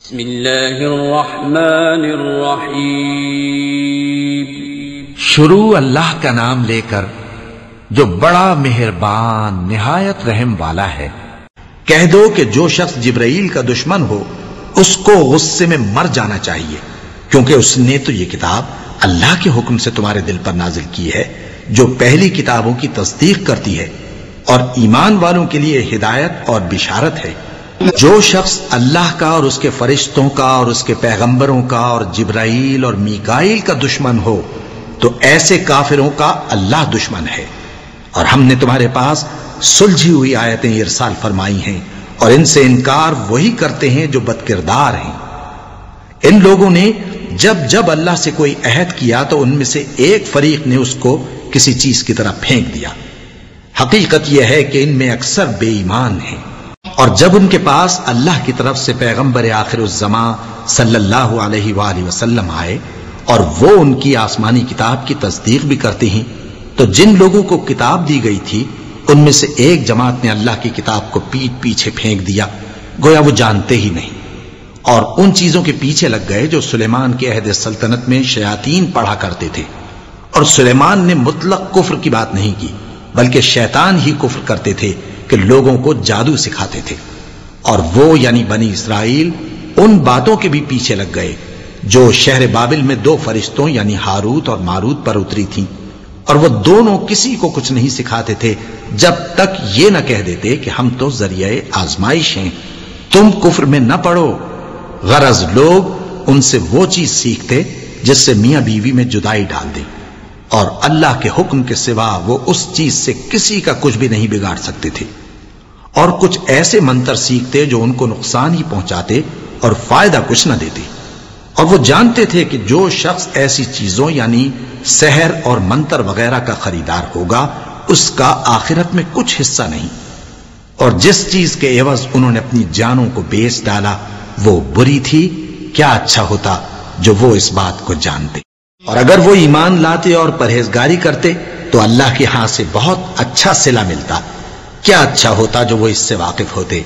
بسم اللہ الرحمن الرحیم۔ شروع اللہ کا نام لے کر جو بڑا مہربان نہایت رحم والا ہے۔ کہہ دو کہ جو شخص جبرائیل کا دشمن ہو اس کو غصے میں مر جانا چاہیے، کیونکہ اس نے تو یہ کتاب اللہ کے حکم سے تمہارے دل پر نازل کی ہے جو پہلی کتابوں کی تصدیق کرتی ہے اور ایمان والوں کے لیے ہدایت اور بشارت ہے۔ جو شخص اللہ کا اور اس کے فرشتوں کا اور اس کے پیغمبروں کا اور جبرائیل اور میکائیل کا دشمن ہو تو ایسے کافروں کا اللہ دشمن ہے۔ اور ہم نے تمہارے پاس سلجھی ہوئی آیتیں ارسال فرمائی ہیں اور ان سے انکار وہی کرتے ہیں جو بد کردار ہیں۔ ان لوگوں نے جب اللہ سے کوئی عہد کیا تو ان میں سے ایک فریق نے اس کو کسی چیز کی طرح پھینک دیا۔ حقیقت یہ ہے کہ ان میں اکثر بے ایمان ہیں، اور جب ان کے پاس اللہ کی طرف سے پیغمبر آخر الزمان صلی اللہ علیہ وآلہ وسلم آئے اور وہ ان کی آسمانی کتاب کی تصدیق بھی کرتے ہیں، تو جن لوگوں کو کتاب دی گئی تھی ان میں سے ایک جماعت نے اللہ کی کتاب کو پیٹ پیچھے پھینک دیا، گویا وہ جانتے ہی نہیں، اور ان چیزوں کے پیچھے لگ گئے جو سلیمان کے عہد سلطنت میں شیاطین پڑھا کرتے تھے۔ اور سلیمان نے مطلق کفر کی بات نہیں کی، بلکہ شیطان ہی کفر کرتے تھے کہ لوگوں کو جادو سکھاتے تھے، اور وہ یعنی بنی اسرائیل ان باتوں کے بھی پیچھے لگ گئے جو شہر بابل میں دو فرشتوں یعنی ہاروت اور ماروت پر اتری تھیں، اور وہ دونوں کسی کو کچھ نہیں سکھاتے تھے جب تک یہ نہ کہہ دیتے کہ ہم تو ذریعہ آزمائش ہیں، تم کفر میں نہ پڑو۔ غرض لوگ ان سے وہ چیز سیکھتے جس سے میاں بیوی میں جدائی ڈال دے، اور اللہ کے حکم کے سوا وہ اس چیز سے کسی کا کچھ بھی نہیں بگاڑ سکتے تھے، اور کچھ ایسے منتر سیکھتے جو ان کو نقصان ہی پہنچاتے اور فائدہ کچھ نہ دیتے۔ اور وہ جانتے تھے کہ جو شخص ایسی چیزوں یعنی سحر اور منتر وغیرہ کا خریدار ہوگا اس کا آخرت میں کچھ حصہ نہیں، اور جس چیز کے عوض انہوں نے اپنی جانوں کو بیچ ڈالا وہ بری تھی۔ کیا اچھا ہوتا جو وہ اس بات کو جانتے، اور اگر وہ ایمان لاتے اور پرہیزگاری کرتے تو اللہ کے ہاں سے بہت اچھا صلہ ملتا۔ کیا اچھا ہوتا جو وہ اس سے واقف ہوتے۔